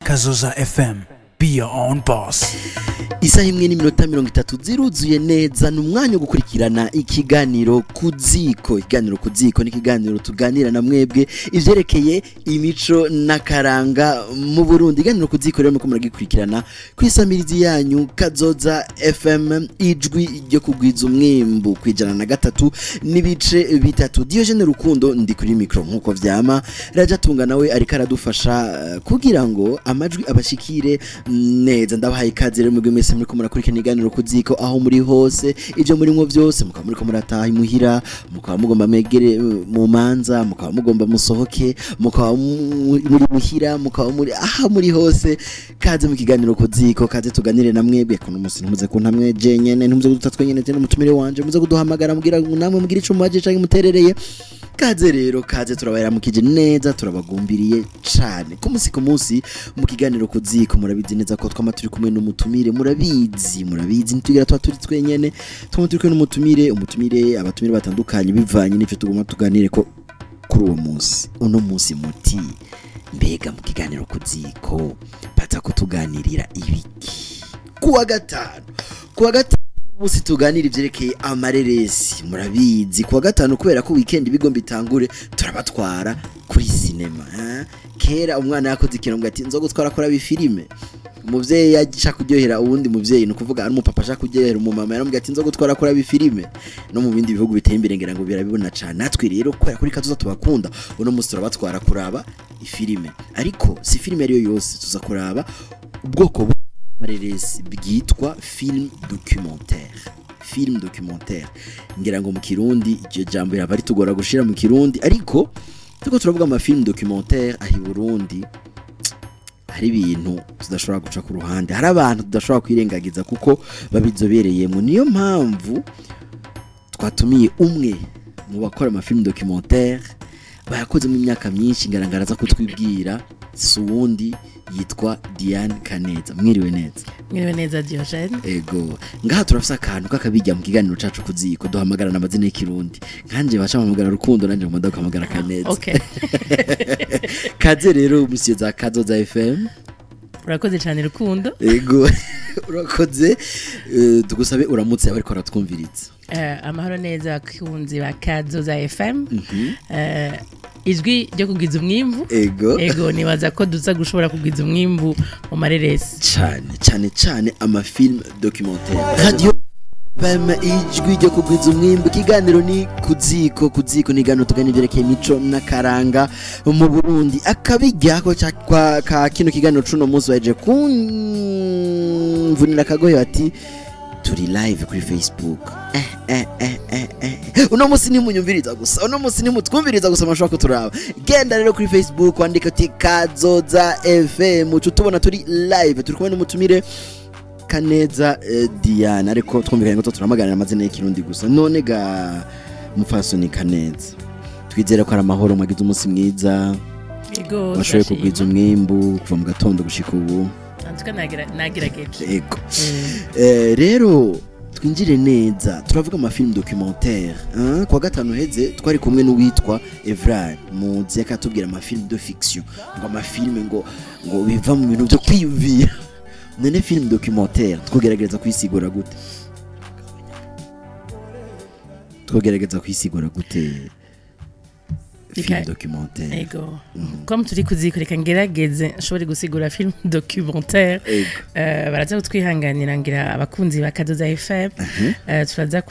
Kazoza FM. Be your own boss. Isaha imwe n'iminota 30 ziruzuye neza n'umwanya wo gukurikirana ikiganiro kuziko. Ikiganiro kuziko ni ikiganiro tuganira na mwebwe ivyerekeye imico nakaranga mu Burundi. Ikiganiro kuziko rero muko muragikurikirana kwisamirizi yanyu Kazoza FM, ijwi ryo kugwiza umwimbu kwijana na gatatu n'ibice bitatu. Diogene Rukundo ndi kuri micro nkuko vyama. Raja Tunga nawe ariko aradufasha kugira ngo amajwi abashikire neza. Ndabahaye ikaze rero mugwe mwese muriko murakurikirana iganiro kuziko aho muri hose, ivyo murimwo byose mukaba muriko murataha imuhira, mukaba mugomba megere mu manza, mukaba mugomba musohoke, mukaba muri muhira, mukaba muri aha muri hose. Kaze mu kiganiro kuziko, kaze tuganire na mwebwe. Kuno musi ntuze kuntamwe jenyene, ntuze gutatwe nyene tene mutumire wanje, muze kuduhamagara mugira namwe mugira ico mubaje canke muterereye. Kaze rero, kaze turabahera mukije neza, turabagumbiriye cane. Ku musi mu kiganiro kuziko murabizi neza ko twama turi kumwe n'umutumire, murabizi ntitugira turi twenyene, twama turi kumwe n'umutumire, abatumire batandukanye bivanye n'icyo tugomba tuganire ko kuri uwo munsi. Uno munsi muti mbega mu kiganiro kuziko pata kutuganirira ibiki? Kuwa gatanu musi tuganira ivyerekeye amareresi. Murabizi kuwa gatanu kubera ko weekend bigomba itangure turabatwara kuri cinema. Kera umwana yakoze ikintu ngo ati nzo gutwara kora bifilime, umuvyeyi yashaka kuryohera uwundi muvyeyi, no kuvuga ari umupapa ashaka kuryohera umumama, yaramubwiye ati nzo gutwara kora bifilime. No mu bindi bihugu biteye imbere ngira ngo birabibona cyane. Natwe rero kubera kuri Kazoza tubakunda, uno musi turabatwara kuraba ifilime, ariko si filime ariyo yose, tuza kuraba ubwoko mareresi bwitwa film documentaire. Ngira ngo mu Kirundi iryo jambo yaba ari tugora gushira mu Kirundi, ariko tuko turavuga ama film documentaire ahi Burundi hari ibintu tudashobora guca ku ruhande, hari abantu tudashobora kwirengagiza kuko babizobereyemo. Niyo mpamvu twatumiye umwe mu bakora ama film documentaire bayakoze mu myaka myinshi, ngarangaraza ko twibwira suwundi yitwa Diane Kaneza. Mwiriwe neza Diogene. Ego, ngaha turafisa akantu kakabijya mu kiganiro cacu kuziko, duhamagara n'amazina y'ikirundi. Nkanje bacha mpamagara Rukundo, nanje mpamagara kamagara Kaneza. Okay. Kaze rero musiye za Kazoza FM. Urakoze cyane Rukundo. Ego, urakoze. Tugusabe uramutse abariko baratwumviriza. Amahoro neza kunzi ba Kazoza FM. Ijwi ryo kugwiza umwimbu. Ego nibaza ko duza gushobora kugwiza umwimbu mu mareresi cyane ama film documentaire. Radio FM, ijwi ryo kugwiza umwimbu. Kiganiro ni kuziko ni gano tuganira byerekeye imico nakaranga mu Burundi. Akabijya ko ka kino kiganiro cuno munsi waje kumvunira kagoye ati turi live kuri Facebook. Uno musi ni munyumviriza gusa, uno musi ni mutwumviriza gusa, mashaka turaba. Genda rero kuri Facebook wandika ati Kazoza FM, tubona turi live, turi kumwe n'umutumire Kaneza Diane, ariko twumvikanye ngo turamagana amazina y'ikirundi gusa. None ga mufasoni Kaneza, twizera ko ari amahoro, mwagize umunsi mwiza. Ego, washoboye kugwiza umwimbu kuva mu gatondo gushika ubu. Nagerageje. Ego. Rero twinjire neza, turavuga ama film documentaire. Kwa gatanu heze twari kumwe n'uwitwa Evra muzi yakatubwira ama film de fiction, ngo ama film ngo biva mu bintu byo kwiyumvira. None film documentaire twogerageza kwisigura gute? Film documentaire. Ego. Comme turi kuzikoreka ngerageze nshobore gusigura film documentaire. Baraza kutwihanganira ngira abakunzi ba Kazoza FM. Turaza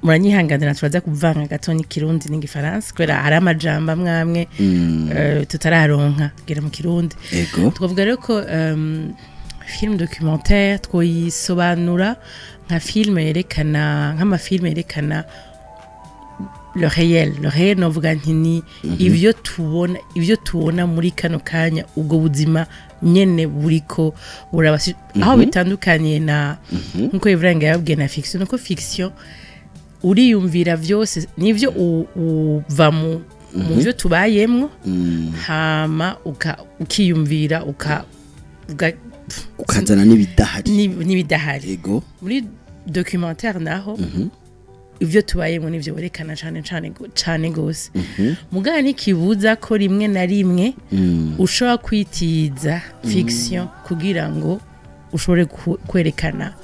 muranyihanganira, turaza kuvanga gatoni Kirundi n'Igifaransa kubera hari amajambo amwe tutararonka ngira mu Kirundi. Twavuga rero ko film documentaire twoyisobanura nka film yerekana, nk'amafilm yerekana le réel novuga nti ni ivyo tubona muri kano kanya, ubwo buzima nyene buriko burabasi aho bitandukanye na nkuko Evrenga yabwiye na fiction. Nuko fiction uriyumvira vyose nivyo uva mu byo tubayemwo, hama ukiyumvira ukazana n'ibidahari. Ego muri documentaire naho ivyo tubayemo nivyo werekana cane gose mugana ntikibuza ko rimwe na rimwe ushobora kwitiza fiction kugira ngo ushobore kwerekana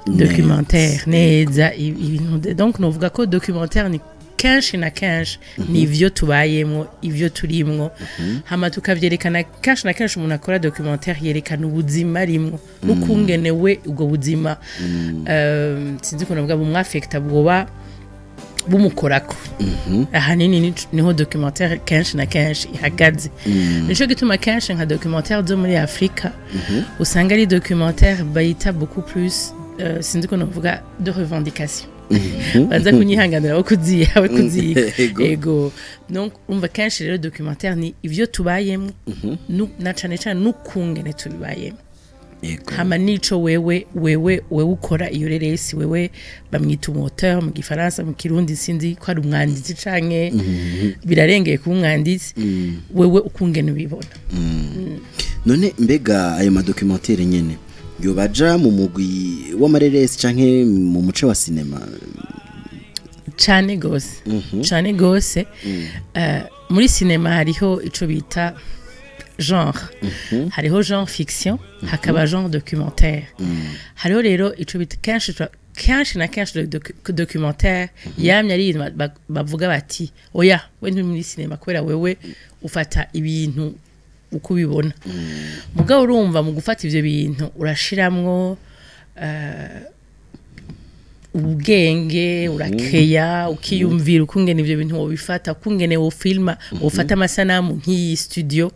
documentaire neza ibintu donc novuga ko documentaire ni kenshi na kenshi ni ivyo tubayemo ivyo turimwo hama tukavyerekana kenshi na kenshi umuntu akora documentaire yerekana ubuzima rimwo n'ukungenewe ubwo buzima sinzi ko navuga bumwafecta bwoba bumukorako ahanini niho documentaire kenshi na kenshi ihagaze nico gituma kenshi nka documentaire zo muri Afrika usanga ari documentaire bayita beaucoup plus sinzi ko navuga de revendication baza kunyihanganira aho kuziga ego donc umva kenshi rero documentaire ni ivyo tubayemo na cane n'ukungene tubibayemo hama nico wewe ukora iyo reresi wewe bamwita umuauteur mu gifaransa mu kirundi sinzi ko ari umwanditsi canke birarengeye ku umwanditsi wewe ukungene ubibona none mbega ayo madocumentaire nyene yo baja mu mugwi w'amareresi canke mu muce wa cinema cane gose muri cinema hariho ico bita genre hariho genre fiction hakaba genre documentaire hariho rero ico bita kenshi na kenshi documentaire yamye ari bavuga bati oya we ndi muri cinema kubera wewe ufata ibintu uko bibona mugabo urumva mu gufata ivyo bintu urashiramwo ubwenge urakeya ukiyumvira ukungene ivyo bintu wobifata ukungene wo filma wofata amasanamu nk'iyi studio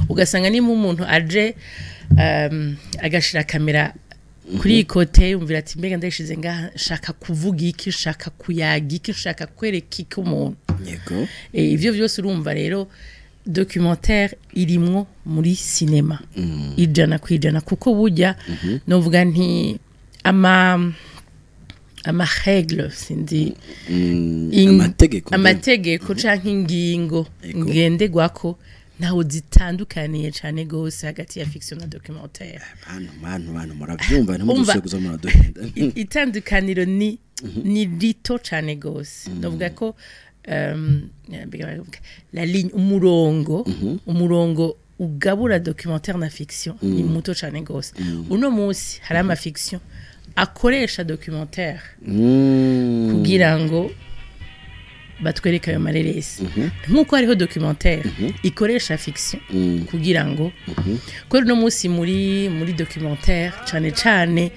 ugasanga ni umuntu aje agashira kamera kuri kote yumvira ati mbega ndashize ngaha shaka kuvuga iki shaka kuyaga iki shaka kwereka iki umuntu yego ivyo byose urumva rero documentaire irimwo muri cinema ijana kwijana kuko burya novuga nti ama règle sindi amategeko canke ingingo ngendegwako naho zitandukaniye cyane gose hagati ya fiction na documentaire bantu muravyumva ntimudusuye kuza muraduhenda itandukaniro ni rito cyane gose ndavuga ko la ligne umurongo ugabura documentaire na fiction ni muto cyane gose uno munsi hari ama fiction akoresha documentaire kugira ngo batwereka ayo mareresi nkuko hariho documentaire ikoresha fiction kugira ngo ko no munsi muri documentaire cyane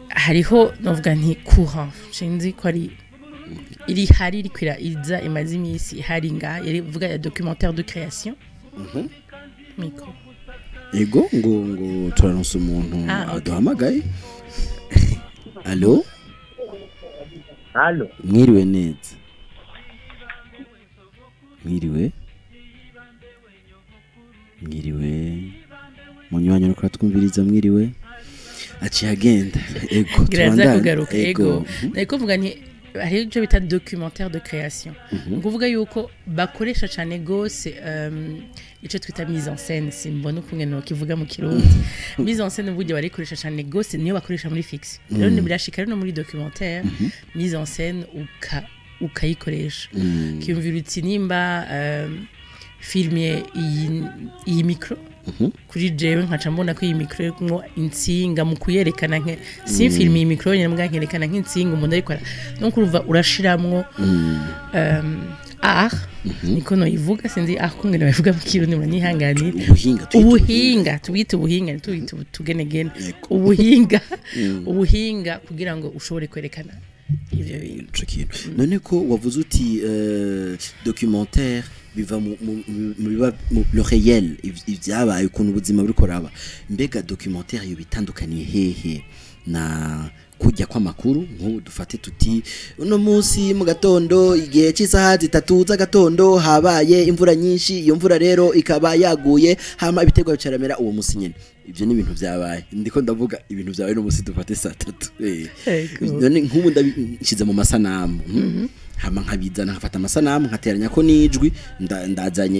hariho novuga nti courant sinzi ko ari iri hari rikwira iza imaze imisi hari nga vuga ya documentaire de création micro ego ngo turaronse umuntu aduhamagaye allo mwiriwe neza mwiriwe munywanyo no kuratwumviriza mwiriwe aciye agenda ego turandana ego niko vuga nti hari icyo bita documentaire de création nguvuga yuko bakoresha cyane gose icyo twita mise en scène simbona ukungene no kivuga mu kirundi mise en scène buryo barikoresha cyane gose niyo bakoresha muri fiction rero nibirashika no muri documentaire mise en scène ukayikoresha kiyumvira uti nimba filmye iyi micro kuri jewe nkaca mbona ko iyi micro ngo insinga mu kuyerekana nke si film iyi micro nyine mbwa nkerekana nk'insinga umuntu ariko no kuruva urashiramwo niko no ivuga sinzi kungene bavuga mu kirundi muranyihanganira ubuhinga tubita ubuhinga tubita tugenegene ubuhinga kugira ngo ushobore kwerekana ivyo bintu none ko wavuze uti documentaire biva mu le réel ivyabaye ukuntu ubuzima buriko raba mbega documentaire yo bitandukaniye hehe na kujya kwa makuru nko dufate tuti uno munsi mu gatondo igihe cy'isaha 3 z'agatondo habaye imvura nyinshi iyo mvura rero ikaba yaguye hama ibitego bicaramera uwo munsi nyene ivyo ni ibintu vyabaye ndiko ndavuga ibintu vyabaye no munsi dufate saa 3 none nk'ubu ndabishize mu masanamu hama nkabizana nkafata amasanamu nkateranya ko nijwi ndazanye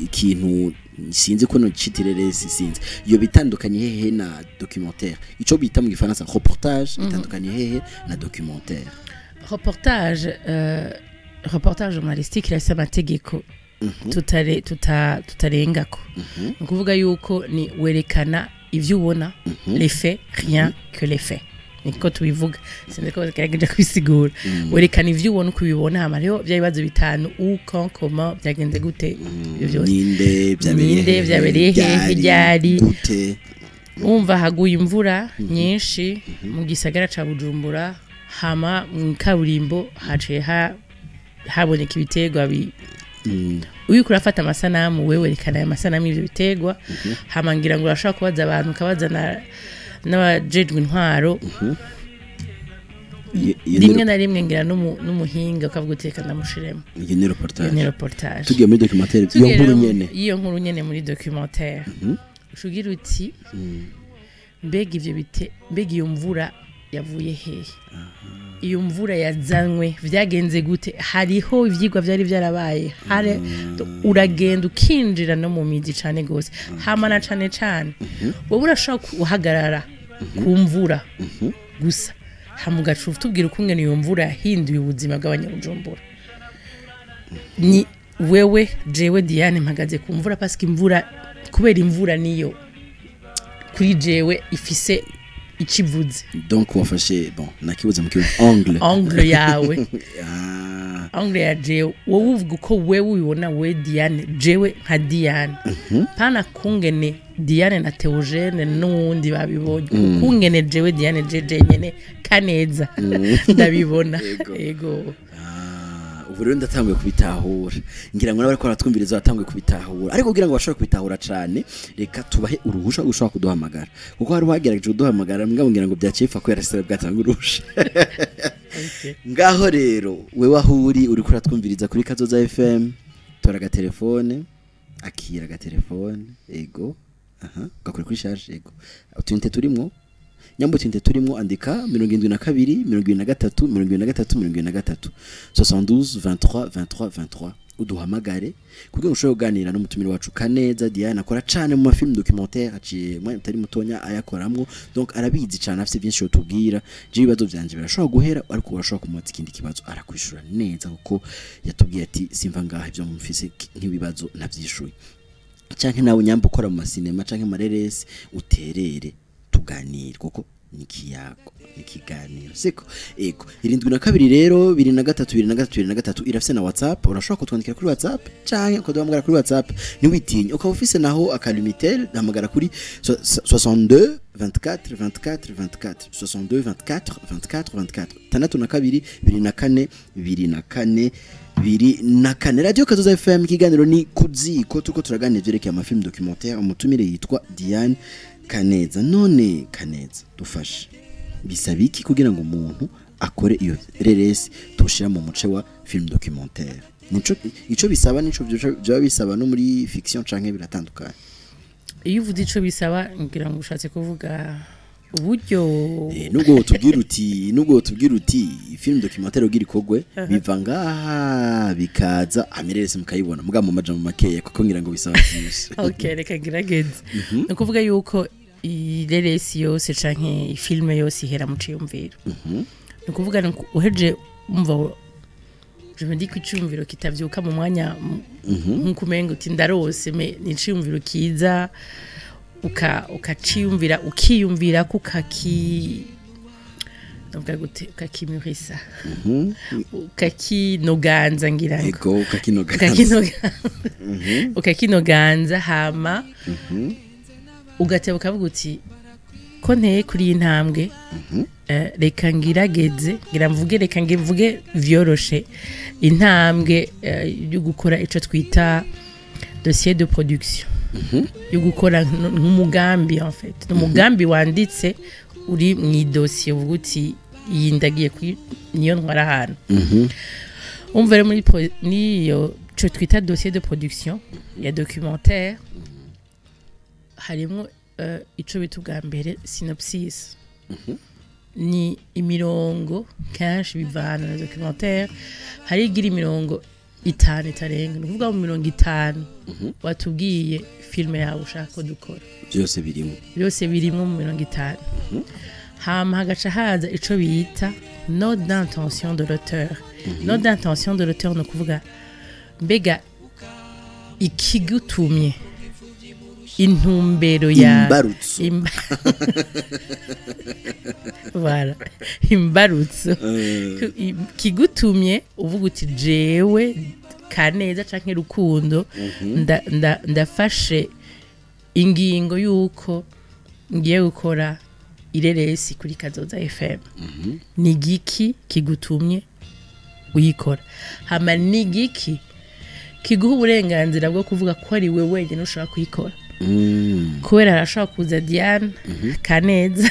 ikintu sinzi ko no citire sinzi iyo bitandukanye hehe na documentaire ico bita mu gifaransa reportage bitandukanye hehe na documentaire reportage journalistique irasa amategeko tutarengako ni kuvuga yuko ni werekana ivyo ubona les faits rien que les faits niko tubivuga sinzi ko kagerageje kubisigura werekana ivyo ubona uko ubibona hama rero bya bibazo bitanu quand comment byagenze gute ivyo ninde byabereye hehe ryari umva haguye imvura nyinshi mu gisagara ca Bujumbura hama mu kaburimbo haciye haboneka ibitegwa uyu kurafata amasanamu wewe werekana amasanamu y'ivyo bitegwa hama ngira ngo urashaka kubaza abantu kabaza n'abajejwe intwaro rimwe na rimwe ngira n'umuhinga ukavuga uteka ndamushiremo iyo ni reportage tugiye muri documentaire iyo nkuru nyene muri documentaire ushugira uti mbega iyo mvura yavuye hehe iyo mvura yazanwe vyagenze gute hariho ivyigwa vyari vyarabaye uragenda ukinjira no mu miji cane gose hamana cane wowe urashaka uhagarara ku mvura gusa hamugacu tubwira ukungene iyo mvura yahinduye ubuzima bw'abanyabujumbura ni wewe jewe Diane mpagaze ku mvura parce imvura kubera imvura niyo kuri jewe ifise ikivuze donc wafashe nakibuza mu angle yawe angle ya jewe wowe uvuga uko wewe ubibona we Diane jewe nka Diane pana kungene Diane na Theogene n'undi babibonye kungene jewe Diane jeje nyene kaneza ndabibona yego ubu rero ndatanguye kubitahura ngira ngo n'abariko baratwumviriza batanguye kubitahura ariko kugira ngo bashobore kubitahura cane reka tubahe uruhusha gushobora kuduhamagara kuko hari bagerageje kuduhamagara mbwa ngira ngo byacifa ko yarasira bwatanga urusha ngaho rero wewe ahuri uri kuratwumviriza kuri Kazoza FM tora agatelefone akira agatelefone ego gakore kuri charge ego utunite turimwo nyambutinte turimo andika 72 23 72 23 uduhamagare kugira ushobore kuganira no mutumire wacu Kaneza Diane akora cyane mu mafilm documentaire aciye mwe mutari mutonya ayakoramwo donc arabizi cyane afite byinshi yotubwira je ibibazo byanje birashobora guhera ariko urashobora kumutsa ikindi kibazo arakwishura neza kuko yatubwiye ati simva ngaha ibyo mufise nk'ibibazo navyishuye canke nawe nyamba ukora mu masinema canke mareresi uterere tuganira kuko nikiganiro siko ego 72 rero 23 irafise na WhatsApp urashobora kutwandikira kuri WhatsApp canke ukaduhamagara kuri WhatsApp ni witinye ukaba ufise naho akalimiter hamagara kuri 62 24 24 24 62 24 24 24 tandatu na kabiri 24 radio Kazoza FM kiganiro ni kuziko tuko turaganira vyerekeye amafilm documentaire umutumire yitwa Diane Kaneza none Kaneza dufashe bisabiki kugira ngo umuntu akore iyo reresi tushira mu muce wa film documentaire nico bisaba nico byo bisaba no muri fiction canke biratandukanye iyo uvuze ico bisaba ngira ngo ushatse kuvuga uburyo nubwo tubwira uti film documentaire ugira ikogwe biva ngaha bikaza amererese mukayibona muga mu majambo makeya kuko ngira ngo bisaba byinshi okay reka girageze no kuvuga yuko ireresi yose canke filme yose ihera mu ciyumviro no kuvuga uheje umva je me dis que iciyumviro kitavyuka mu mwanya nkukumenga uti ndarose ni iciyumviro kiza ukaciyumvira ukiyumvira ukakimurisa ukakinoganza ngira ngo ukakinoganza hama ugateba ukavuga uti ko nteye kuri iyi ntambwe reka ngirageze reka mvuge vyoroshe intambwe yo gukora ico twita dossier de production yo gukora nk'umugambi en fait umugambi wanditse uri mu dossier uvuga uti iyi ndagiye niyo ntwara hano umvere muri niyo cyo twita dossier de production ya documentaire harimo ico bita bwa mbere synopsis ni imirongo kenshi bivana na documentaire hari igira imirongo itanu itarenga nukuvuga mu 50 watubwiye filme yawe ushaka ko dukora byose birimo mu 50 hama hagaca haza ico bita note d'intention de l'auteur note d'intention de l'auteur no kuvuga mbega ikigutumye intumbero ya voilà imbarutso kigutumye uvuga uti jewe kaneza canke rukundo ndafashe ingingo yuko ngiye gukora ireresi kuri Kazoza FM ni giki kigutumye uyikora hama ni giki kiguha uburenganzira bwo kuvuga ko ari we wenyine ushaka kuyikora kubera arashaka kuza Diane Kaneza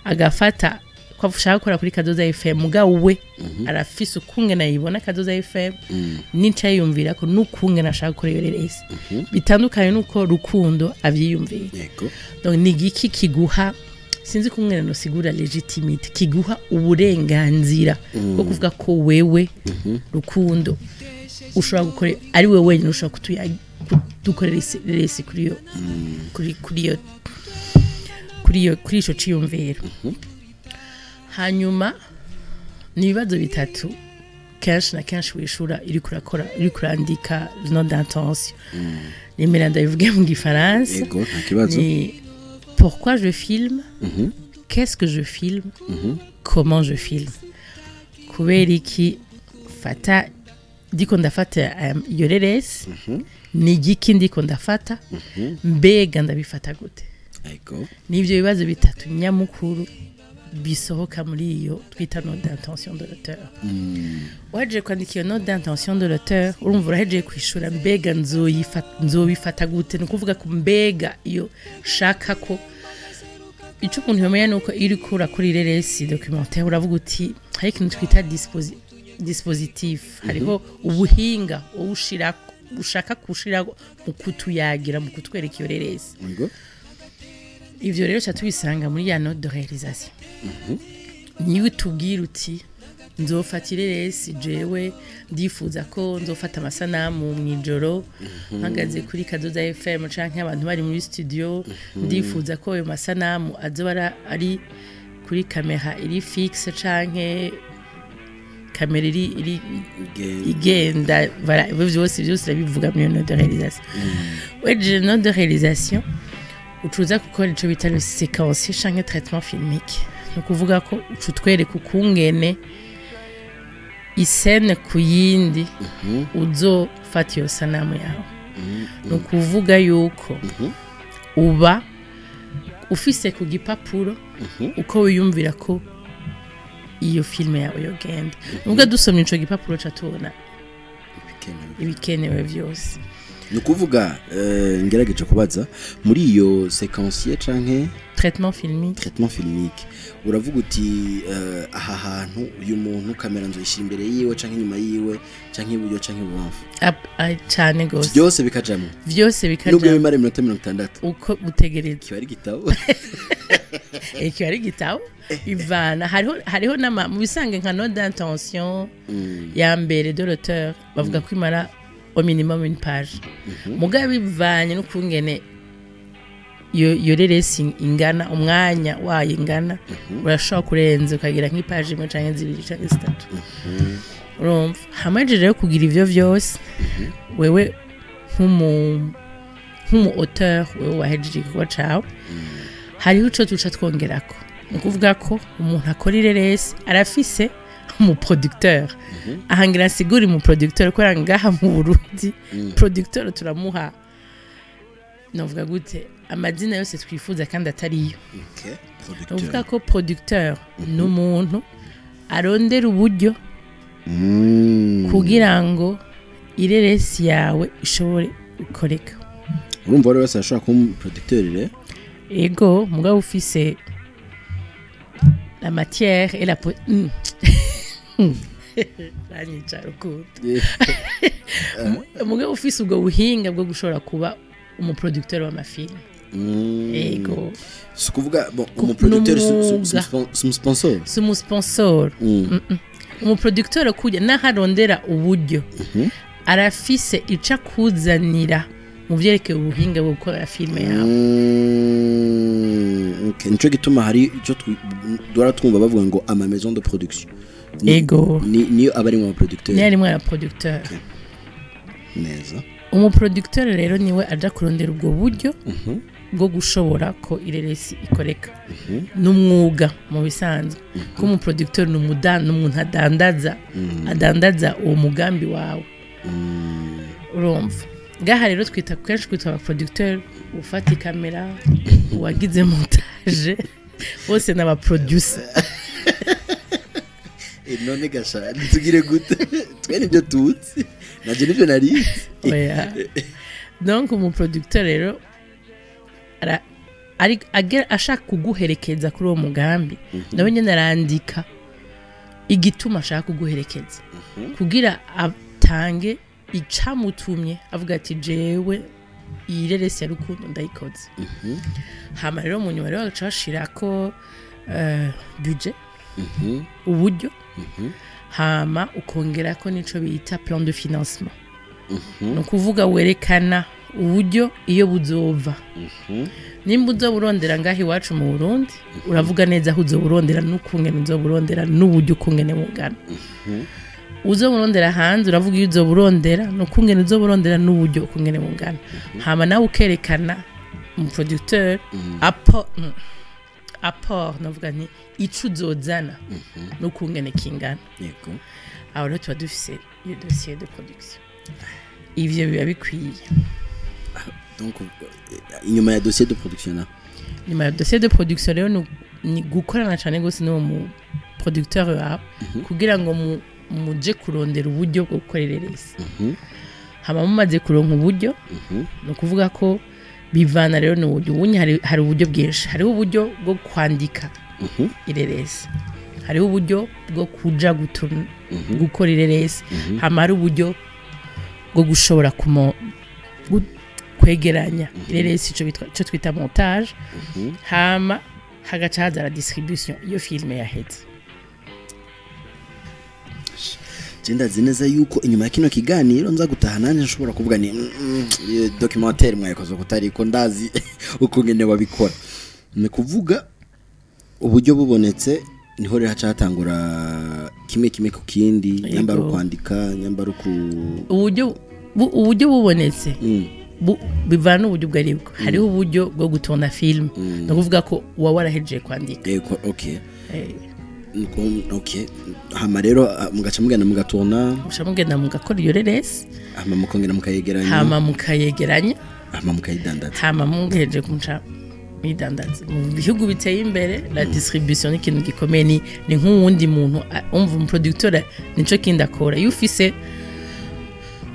agafata ko ushaka gukora kuri Kazoza FM mugabo we arafise ukungena yibona Kazoza FM n'icyo yumvira ko n'ukungena ashaka gukora ireresi bitandukanye nuko rukundo avyiyumviye donc ni giki kiguha sinzi kumwena no sigura legitimite kiguha uburenganzira bwo kuvuga ko wewe rukundo ushobora gukora ari wewe wenyine ushobora kudukorera ireresi kuri ico ciyumviro hanyuma ni ibibazo bitatu kenshi na kenshi wishura iri kurandika note d'intention nimera ndabivuge mu gifaransa ni pourquoi je filme qu'est-ce que je filme comment je filme kubera iki fata ndiko ndafata iyo reresi ni igiki ndiko ndafata mbega ndabifata gute nivyo bibazo bitatu nyamukuru bisohoka muri iyo twita note d'intention de l'auteur waje kwandika iyo note d'intention de l'auteur urumva urahejeje kwishura mbega nzobifata gute no kuvuga ko mbega iyo shaka ko ico umuntu yomenya nuko iri kura kuri ireresi documentaire uravuga uti hari ikintu twita dispositif hariho ubuhinga ushaka kushira mu kutuyagira mu kutwereka iyo reresi ivyo rero cha tubisanga muri ya note de réalisation niwe tubwira uti nzofatire resi jewe ndifuza ko nzofata amasanamu mwijoro mpagaze kuri Kazoza FM canke abantu bari muri studio ndifuza ko ayo masanamu azoba ari kuri kamera iri fixe canke kamera iri igenda voilà byose bivuga muri note de réalisation weje note de réalisation ucuza gukora ico bita séquence canke traitement filmique no kuvuga ko ucutwereka ukungene isene kuyindi uzofata iyo sanamu yawe no kuvuga yuko uba ufise ku gipapuro uko wiyumvira ko iyo filme yawe yogenda nubwo dusomye ico gipapuro catubona ibikenewe vyose nukuvuga ngerageje kubaza muri iyo séquencier canke traitement filmique uravuga uti aha hantu uyu muntu kamera nzoyishira imbere yiwe canke inyuma yiwe canke iburyo canke ibubamfu cyane gose byose bikajamo nubwo bimara iminota 60 uko utegereza kiba ari gitabo kiba ari gitabo ivana hariho mu bisange nka note d'intention ya mbere de l'auteur bavuga ko imara au minimum une page mugabe bivanye no kungene yo reresi ingana umwanya wayo ingana urashobora kurenza ukagira nk'ipaje imwe canke zibiri canke zitatu urumva hamaje rero kugira ivyo vyose wewe nk'umu auteur wewe wahejeje igikorwa cawe hariho ico tuca twongerako ni ukuvuga ko umuntu akora ireresi arafise mu producteur ahangira siguri mu producteur ko rangaha mu Burundi producteur turamuha novuga gute amazina yose twifuza kandi atariyo novuga ko producteur n'umuntu arondera uburyo kugira ngo ireresi yawe ishobore gukoreka urumva rero wese ashaka kuba producteur rero ego mugabo ufise la matière et la ranyica rukundo mugabo ufise ubwo buhinga bwo gushobora kuba umuproducteur w'amafilme ego sukuvuga umuproducteur sumu sponsor umuproducteur kujya naharondera uburyo arafise ica kuzanira mu vyerekeye ubuhinga bwo gukora filme yawe. Okay, nico gituma hari ico dora twumva bavuga ngo ama maison de production. Ego. Niyo abari mu producteur. Ni ari mu producteur. Okay. Neza. Umuproducteur rero niwe aja kurondera ubwo buryo bwo gushobora ko ireresi ikoreka. N'umwuga mu bisanzwe. Ko umuproducteur n'umuntu adandaza uwo mugambi wawe. Urumva. Gaha rero twita abaproducteur ufata kamera wagize montage bose n'aba producer. None gasha tugire gute twe nibyo tutsi naje nibyo nari oya donc umuproducteur rero ari ashaka kuguherekeza kuri uwo mugambi nawe nyene arandika igituma ashaka kuguherekeza kugira atange icamutumye avuga ati jewe ireresi ya rukundo ndayikoze. Hama rero mu nyuma rero bacashirako budget uburyo hama ukongera ko nico bita plan de financement. No kuvuga werekana uburyo iyo buzova. Nimba uzoburondera ngahi wacu mu Burundi uravuga neza aho uzoburondera n'ukungene uzoburondera n'uburyo ukungene mugana. Uzoburondera hanze uravuga iyo uzoburondera n'ukungene uzoburondera n'uburyo ukungene mugana. Hama nawe ukerekana mu producteur apport navuga nti ico uzozana n'ukungene kingana. Yego. Aho rero tuba dufise iyo dossier de production. Ivyo biba bikwiye. Donc inyuma ya dossier de production na. Inyuma ya dossier de production rero ni gukorana cyane gose no mu producteur wawe kugira ngo muje kurondera uburyo bwo gukorerereza. Hama mumaze kuronka uburyo no kuvuga ko bivana rero n'uburyo ubunye hari uburyo bwinshi. Hariho uburyo bwo kwandika ireresi, hariho uburyo bwo kuja gukora ireresi, hama hari uburyo bwo gushobora kwegeranya ireresi ico twita montage, hama hagaca haza la distribution iyo filme yaheze. Jenda zineza yuko inyuma ya kino kiganiro nza gutaha nanje nshobora kuvuga ni documentaire mwayekoze kutariko ndazi ukungene babikora. Ni kuvuga uburyo bubonetse niho rero hacatangura kimwe ku kindi nyambara kwandika nyambara ku uburyo bubonetse bivana uburyo bwaribwo. Hariho uburyo bwo gutona film no kuvuga ko uwa warahejeje kwandika. Okay. Okay. Hama rero mugaca mugenda mugatona mugenda mugakora iyo reresi hama mukongera mukayegeranya hama mukayidandaza hama mugejeje kumca midandaza. Mu bihugu biteye imbere la distribution n'ikintu gikomeye ni nk'uwundi muntu umva umuproducteur nico kindi akora. Iyo ufise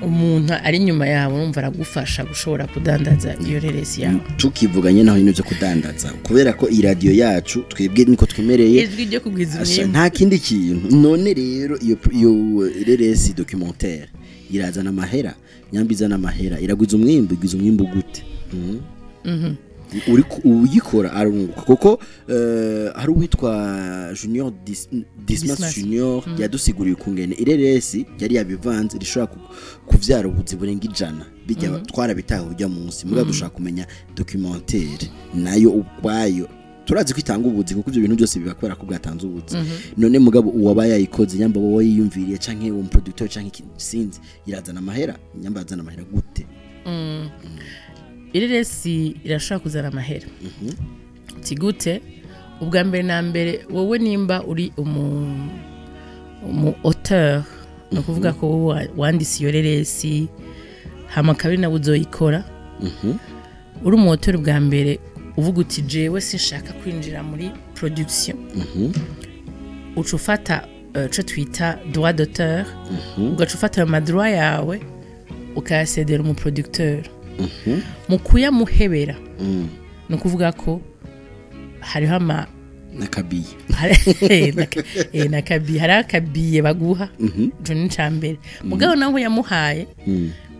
umuntu ari nyuma yawe umva aragufasha gushobora kudandaza iyo reresi yawe. Tukivuganye naho ibintu byo kudandaza kubera ko i radio yacu twebwe niko twemereye ijwi ryo kugwiza umwimbu nta kindi kintu. None rero iyo reresi documentaire irazana amahera nyambiza n'amahera iragwiza umwimbu igwiza umwimbu gute? uri uyikora arunguka kuko hari uwitwa Junior Dismas Junior yadusiguriye ukungene ireresi yari yabivanze rishobora kuvyara ubuzi burenga ijana bijya twarabitaho ujya munsi muga dushaka kumenya documentaire nayo ubwayo turazi kwitanga ubuzi kuko ibyo bintu byose bibakora ko bwatanze ubuzi. None mugabo uwaba yayikoze nyamba wowe yiyumviriye canke uwo producteur canke sinzi irazana amahera nyamba azana amahera gute? Ireresi irashaka kuzana amahera. Tigute ubwa mbere na mbere wowe nimba uri umu auteur no kuvuga ko wandisi iyo reresi hama kabiri na uzoyikora. Uri umu auteur bwa mbere uvuga uti jewe sinshaka kwinjira muri production. Ucufata cyo twita droit d'auteur ugacufata ayo madroit yawe ukayasedera umu producteur. Mu kuyamuhebera no kuvuga ko hariho ama nakabiye nakabiye hari akabiye baguha jo n'incambere mugabo naho yamuhaye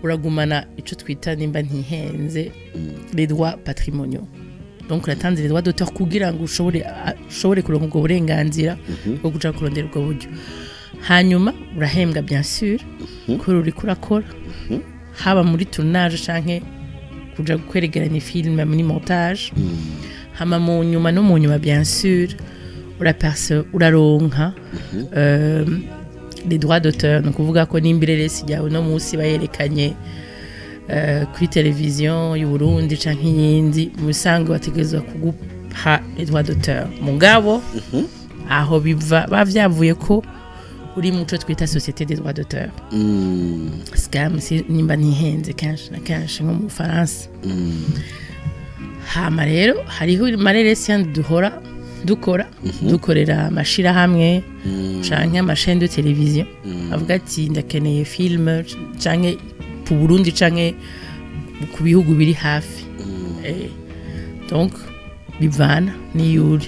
uragumana ico twita nimba ntihenze les droits patrimoniaux. Donc uratanze les droits d'auteur kugira ngo ushobore kuronka ubwo burenganzira bwo kuja kurondera ubwo buryo. hanyuma urahembwa bien sûr kuri uri kurakora haba muri tournage canke kuja kweregeranya film muri montage hama mu nyuma no mu nyuma bien sûr uraronka les droits d'auteur no kuvuga ko n'imbireresi yawe no musi bayerekanye kuri televiziyo y'u Burundi canke yindi mu bisanzwe bategerezwa kuguha les droits d'auteur mugabo aho biva bavyavuye ko uri muco twita société des droits d'auteur scam si nimba nihenze kenshi na kenshi nko mu France hama rero hariho mareresi yandi dukora dukorera amashira hamwe canke amashene de televiziyo avuga ati ndakeneye film canke ku Burundi canke ku bihugu biri hafi donc bivana ni yuri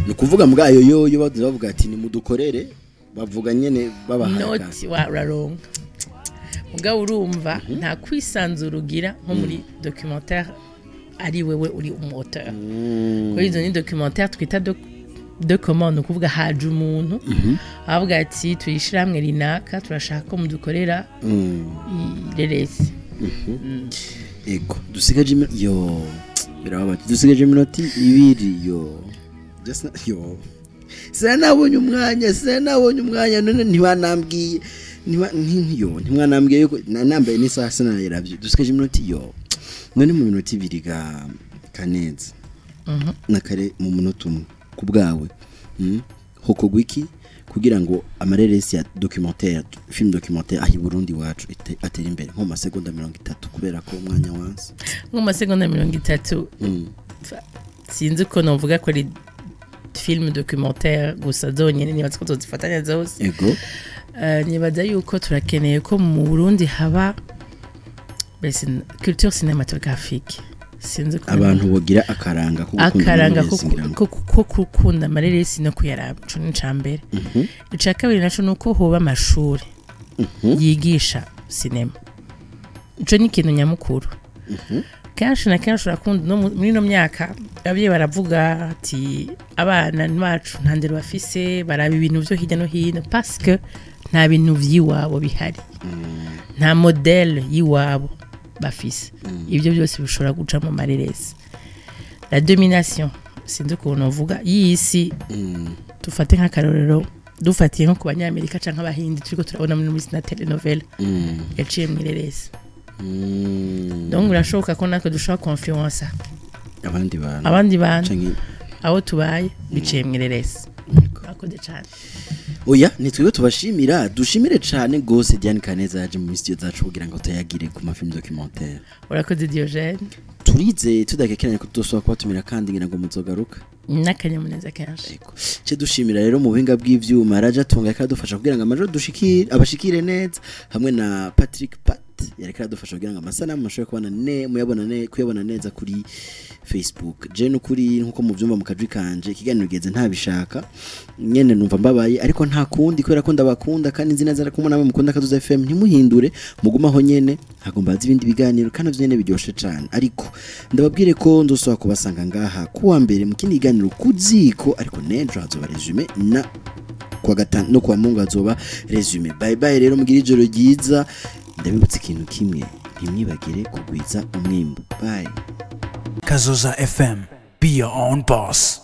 ni kuvuga mbwayo yo bavuga ati ni mudukorere bavuga nyene babahaka noti wararonka mugabo urumva nta kwisanzura ugira nko muri documentaire ari wewe uri umuauteur ko izo ni documentaire twita de commande kuvuga haje umuntu avuga ati tuyishira hamwe rinaka turashaka ko mudukorera ireresi ego dusigaje yo birababaje dusigaje iminota 2 yo just yo Sinabonye umwanya none ntibanambwiye ntimwanambwiye yuko nambaye n'isaha sinayiravye dusigaje iminota yo none mu minota 2 ga Kaneza nakare mu munota umwe kubwawe hokogwa iki kugira ngo amareresi ya documentaire film documentaire ahi Burundi wacu atera imbere nko masegonda 30 kubera ko umwanya wanse nko masegonda 30 sinzi ko novuga ko film documentaire gusa zonyene nibaza ko tuzifatanya zose ego nibaza yuko turakeneye ko mu Burundi haba culture cinématographique sinzi ko abantu bogira akaranga ko gukunda amareresi no kuyaraba cyo ncambere ica kabiri naco nuko hoba amashuri yigisha cinema ico ni kintu nyamukuru kenshi na kenshi urakunda no muri no myaka abye baravuga ati abana bacu ntandero bafise baraba ibintu byo hirya no hino parce que nta bintu vyiwabo bihari nta model yiwabo bafise ibyo byose bishobora guca mu mareresi la domination sinzi ko novuga yisi tufate nk'akarorero dufatiye nko ku banyamerika canke abahindi turiko turabona muri na telenovela yaciye mu ireresi donc birashoboka ko natwe dushobora confiance abandi bantu aho tubaye biciye mu ireresi akode cyane oya nitwiwe tubashimira dushimire cyane gose Diane Kaneza yaje mu studio zacu kugira ngo tuyagire ku mafilm documentaire urakoze Diogene turize tudakekeranya ko tutoswa kwatumira kandi ngira ngo muzogaruka n'akanyamuneza kenshi cyo dushimira rero mu buhinga bw'ivyuma raja tunga kadufasha kugira ngo amajoro dushikire abashikire neza hamwe na Patrick yareka dufasha kugira ngo amasanamu mashobora kubona kuyabona neza kuri Facebook je n'ukuri nkuko mu byumba mu kajwi kanje kiganiro geze ntabishaka nyene numva mbabaye ariko nta kundi kubera ko ndabakunda kandi nzi neza ko namwe mukunda Kaduza FM ntimuhindure mugumaho nyene hagomba ibindi biganiro kandi vyene biryoshe cyane ariko ndababwire ko ndosaba kubasanga ngaha kuwa mbere mu kindi kiganiro kuziko ariko nejo hazoba resume na kwa gatanu no kwa Mungu hazoba resume bye bye rero mugira ijoro ryiza ndabibutse ikintu kimwe ntimwibagire kugwiza umwimbo bye Kazoza FM, be your own boss.